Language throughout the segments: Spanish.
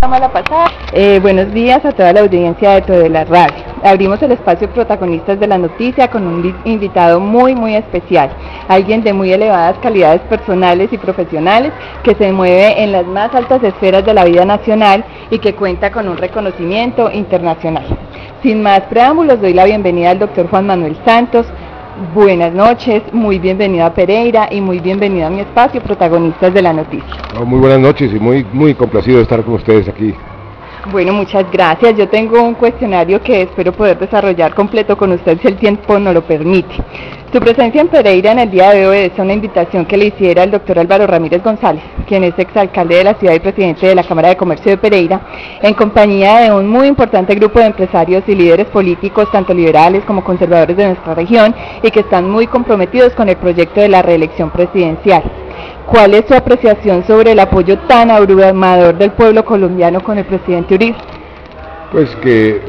Mala pasada. Buenos días a toda la audiencia de Todo la Radio. Abrimos el espacio protagonistas de la noticia con un invitado muy especial, alguien de muy elevadas calidades personales y profesionales que se mueve en las más altas esferas de la vida nacional y que cuenta con un reconocimiento internacional. Sin más preámbulos, doy la bienvenida al doctor Juan Manuel Santos. Buenas noches, muy bienvenido a Pereira y muy bienvenido a mi espacio, protagonistas de la noticia. Muy buenas noches y muy complacido de estar con ustedes aquí. Bueno, muchas gracias. Yo tengo un cuestionario que espero poder desarrollar completo con usted si el tiempo nos lo permite. Su presencia en Pereira en el día de hoy obedece a una invitación que le hiciera el doctor Álvaro Ramírez González, quien es exalcalde de la ciudad y presidente de la Cámara de Comercio de Pereira, en compañía de un muy importante grupo de empresarios y líderes políticos, tanto liberales como conservadores de nuestra región, y que están muy comprometidos con el proyecto de la reelección presidencial. ¿Cuál es su apreciación sobre el apoyo tan abrumador del pueblo colombiano con el presidente Uribe? Pues que,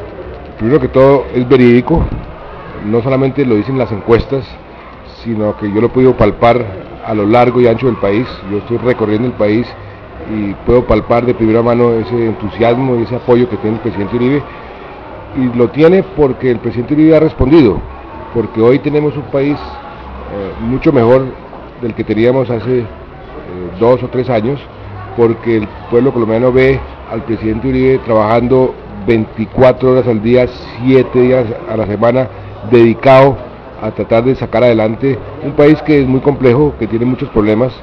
primero que todo, es verídico, no solamente lo dicen las encuestas, sino que yo lo he podido palpar a lo largo y ancho del país. Yo estoy recorriendo el país y puedo palpar de primera mano ese entusiasmo y ese apoyo que tiene el presidente Uribe, y lo tiene porque el presidente Uribe ha respondido, porque hoy tenemos un país mucho mejor del que teníamos hace 2 o 3 años, porque el pueblo colombiano ve al presidente Uribe trabajando 24 horas al día, 7 días a la semana, dedicado a tratar de sacar adelante un país que es muy complejo, que tiene muchos problemas,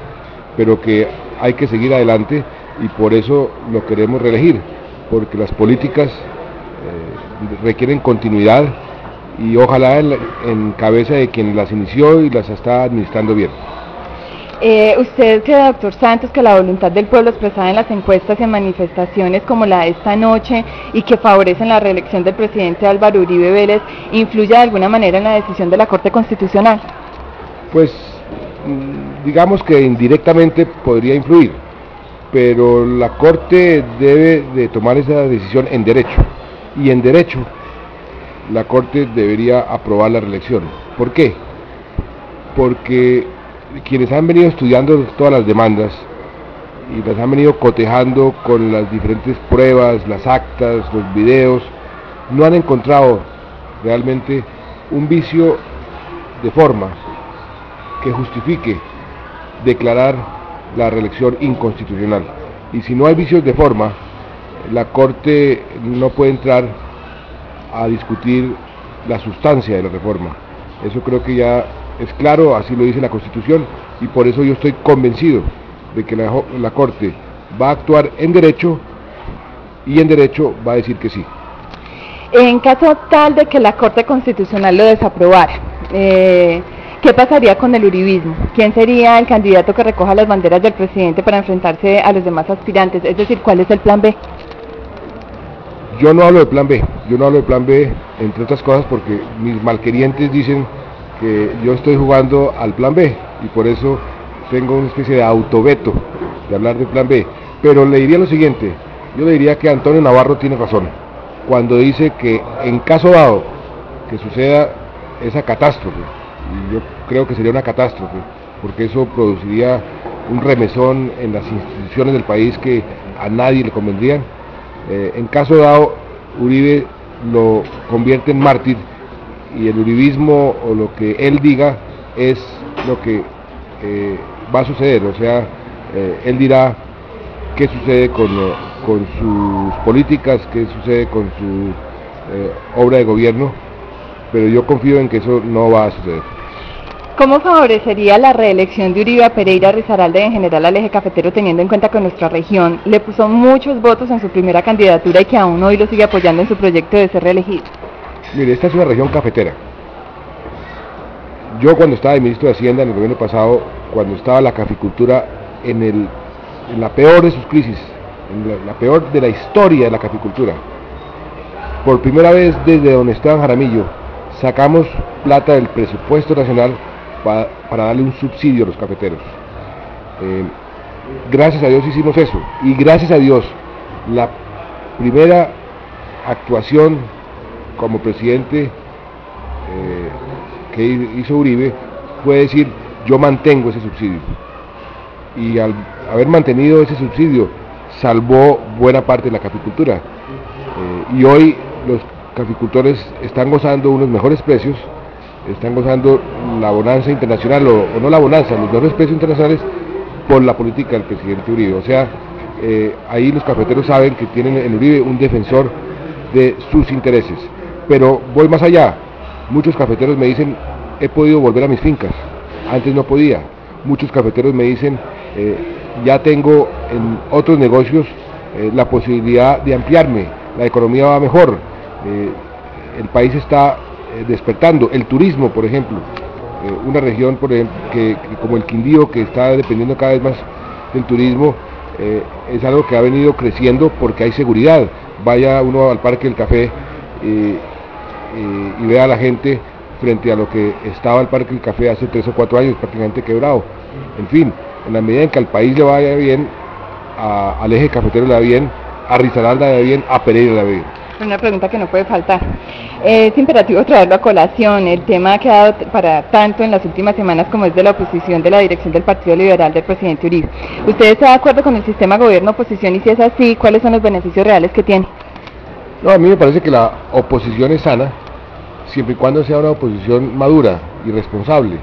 pero que hay que seguir adelante, y por eso lo queremos reelegir, porque las políticas requieren continuidad y ojalá en cabeza de quien las inició y las está administrando bien. Usted cree, doctor Santos, que la voluntad del pueblo expresada en las encuestas y en manifestaciones como la de esta noche y que favorecen la reelección del presidente Álvaro Uribe Vélez influye de alguna manera en la decisión de la Corte Constitucional? Pues digamos que indirectamente podría influir, pero la Corte debe de tomar esa decisión en derecho, y en derecho la Corte debería aprobar la reelección. ¿Por qué? Porque quienes han venido estudiando todas las demandas y las han venido cotejando con las diferentes pruebas, las actas, los videos, no han encontrado realmente un vicio de forma que justifique declarar la reelección inconstitucional. Y si no hay vicios de forma, la Corte no puede entrar a discutir la sustancia de la reforma. Eso creo que ya es claro, así lo dice la Constitución, y por eso yo estoy convencido de que la Corte va a actuar en derecho, y en derecho va a decir que sí. En caso tal de que la Corte Constitucional lo desaprobara, ¿qué pasaría con el uribismo? ¿Quién sería el candidato que recoja las banderas del presidente para enfrentarse a los demás aspirantes? Es decir, ¿cuál es el plan B? Yo no hablo de plan B, entre otras cosas porque mis malquerientes dicen que yo estoy jugando al plan B, y por eso tengo una especie de autoveto de hablar del plan B. Pero le diría lo siguiente: yo le diría que Antonio Navarro tiene razón cuando dice que en caso dado que suceda esa catástrofe, y yo creo que sería una catástrofe, porque eso produciría un remesón en las instituciones del país que a nadie le convendrían. En caso dado, Uribe lo convierte en mártir, y el uribismo o lo que él diga es lo que va a suceder. O sea, él dirá qué sucede con sus políticas, qué sucede con su obra de gobierno, pero yo confío en que eso no va a suceder. ¿Cómo favorecería la reelección de Uribe a Pereira, Risaralda y en general al eje cafetero, teniendo en cuenta que nuestra región le puso muchos votos en su primera candidatura y que aún hoy lo sigue apoyando en su proyecto de ser reelegido? Mire, esta es una región cafetera. Yo, cuando estaba de ministro de Hacienda en el gobierno pasado, cuando estaba la caficultura en la peor de sus crisis, en la peor de la historia de la caficultura, por primera vez desde don Esteban Jaramillo sacamos plata del presupuesto nacional para darle un subsidio a los cafeteros. Gracias a Dios hicimos eso, y gracias a Dios la primera actuación como presidente que hizo Uribe fue decir: yo mantengo ese subsidio, y al haber mantenido ese subsidio salvó buena parte de la caficultura. Y hoy los caficultores están gozando unos mejores precios, están gozando la bonanza internacional, o no la bonanza, los mejores precios internacionales por la política del presidente Uribe. O sea, ahí los cafeteros saben que tienen en Uribe un defensor de sus intereses. Pero voy más allá, muchos cafeteros me dicen, he podido volver a mis fincas, antes no podía. Muchos cafeteros me dicen, ya tengo en otros negocios la posibilidad de ampliarme, la economía va mejor, el país está despertando, el turismo, por ejemplo, una región por ejemplo, que como el Quindío, que está dependiendo cada vez más del turismo, es algo que ha venido creciendo porque hay seguridad. Vaya uno al Parque del Café y vea a la gente frente a lo que estaba el Parque del Café hace 3 o 4 años, prácticamente quebrado. En fin, en la medida en que al país le vaya bien, al eje cafetero le va bien, a Risaralda le va bien, a Pereira le va bien. Una pregunta que no puede faltar. Es imperativo traerlo a colación, el tema que ha dado para tanto en las últimas semanas como es de la oposición de la dirección del Partido Liberal del presidente Uribe. ¿Usted está de acuerdo con el sistema gobierno-oposición y si es así, cuáles son los beneficios reales que tiene? No, a mí me parece que la oposición es sana, siempre y cuando sea una oposición madura y responsable.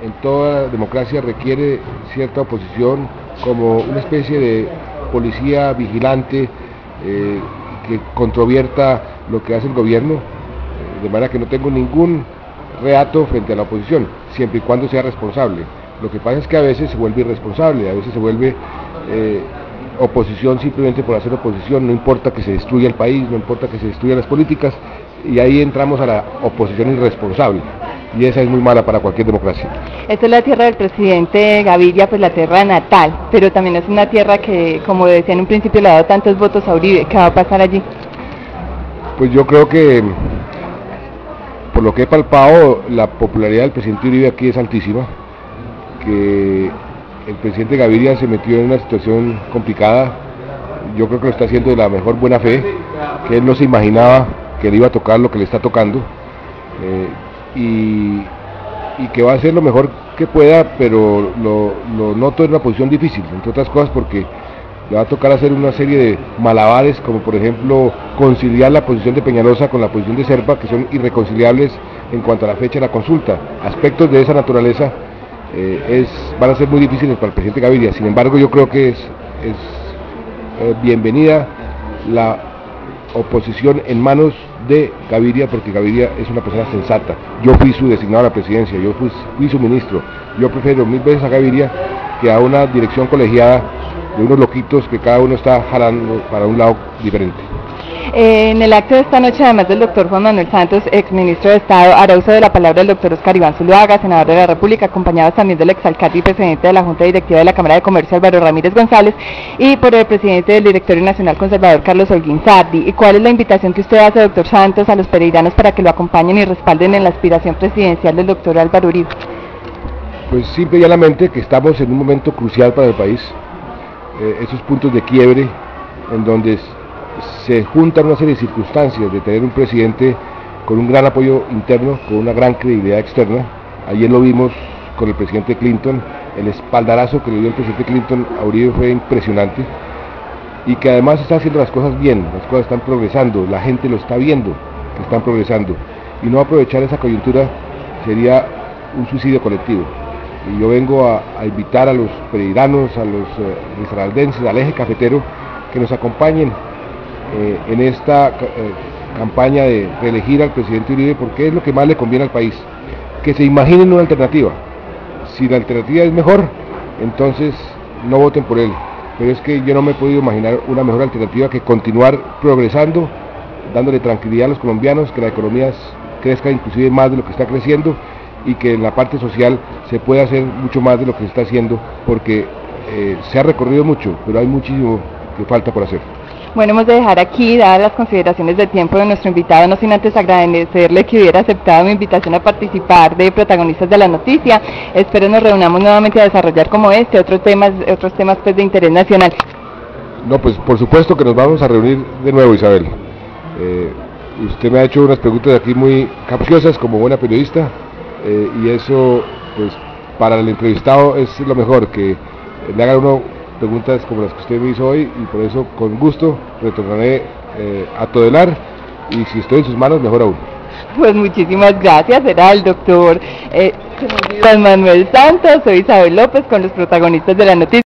En toda democracia requiere cierta oposición como una especie de policía vigilante que controvierta lo que hace el gobierno, de manera que no tengo ningún reato frente a la oposición, siempre y cuando sea responsable. Lo que pasa es que a veces se vuelve irresponsable, a veces se vuelve oposición simplemente por hacer oposición, no importa que se destruya el país, no importa que se destruyan las políticas, y ahí entramos a la oposición irresponsable, y esa es muy mala para cualquier democracia. Esta es la tierra del presidente Gaviria, pues la tierra natal, pero también es una tierra que, como decía en un principio, le ha dado tantos votos a Uribe. ¿Qué va a pasar allí? Pues yo creo que, por lo que he palpado, la popularidad del presidente Uribe aquí es altísima, que el presidente Gaviria se metió en una situación complicada, yo creo que lo está haciendo de la mejor buena fe, que él no se imaginaba que le iba a tocar lo que le está tocando, y que va a hacer lo mejor que pueda, pero lo noto en una posición difícil, entre otras cosas porque le va a tocar hacer una serie de malabares, como por ejemplo conciliar la posición de Peñalosa con la posición de Serpa, que son irreconciliables en cuanto a la fecha de la consulta. Aspectos de esa naturaleza van a ser muy difíciles para el presidente Gaviria. Sin embargo, yo creo que es bienvenida la oposición en manos de Gaviria, porque Gaviria es una persona sensata. Yo fui su designado a la presidencia, yo fui su ministro. Yo prefiero 1000 veces a Gaviria que a una dirección colegiada de unos loquitos que cada uno está jalando para un lado diferente. En el acto de esta noche, además del doctor Juan Manuel Santos, exministro de Estado, hará uso de la palabra el doctor Oscar Iván Zuluaga, senador de la República, acompañados también del exalcalde y presidente de la Junta Directiva de la Cámara de Comercio, Álvaro Ramírez González, y por el presidente del Directorio Nacional Conservador, Carlos Holguín Sardi. ¿Y cuál es la invitación que usted hace, doctor Santos, a los pereiranos para que lo acompañen y respalden en la aspiración presidencial del doctor Álvaro Uribe? Pues simple y llanamente que estamos en un momento crucial para el país, esos puntos de quiebre en donde se juntan una serie de circunstancias de tener un presidente con un gran apoyo interno, con una gran credibilidad externa. Ayer lo vimos con el presidente Clinton, el espaldarazo que le dio el presidente Clinton a Uribe fue impresionante, y que además está haciendo las cosas bien, las cosas están progresando, la gente lo está viendo que están progresando, y no aprovechar esa coyuntura sería un suicidio colectivo. Y yo vengo a invitar a los pereiranos, a los risaraldenses, al eje cafetero, que nos acompañen en esta campaña de reelegir al presidente Uribe, porque es lo que más le conviene al país, que se imaginen una alternativa. Si la alternativa es mejor, entonces no voten por él, pero es que yo no me he podido imaginar una mejor alternativa que continuar progresando, dándole tranquilidad a los colombianos, que la economía crezca inclusive más de lo que está creciendo, y que en la parte social se pueda hacer mucho más de lo que se está haciendo, porque se ha recorrido mucho, pero hay muchísimo que falta por hacer. Bueno, hemos de dejar aquí, dadas las consideraciones de tiempo de nuestro invitado, no sin antes agradecerle que hubiera aceptado mi invitación a participar de Protagonistas de la Noticia. Espero nos reunamos nuevamente a desarrollar como otros temas pues de interés nacional. No, pues por supuesto que nos vamos a reunir de nuevo, Isabel. Usted me ha hecho unas preguntas aquí muy capciosas como buena periodista, y eso pues para el entrevistado es lo mejor, que le hagan uno preguntas como las que usted me hizo hoy, y por eso con gusto retornaré a Todelar, y si estoy en sus manos, mejor aún. Pues muchísimas gracias, era el doctor Juan Manuel Santos, soy Isabel López con los protagonistas de la noticia.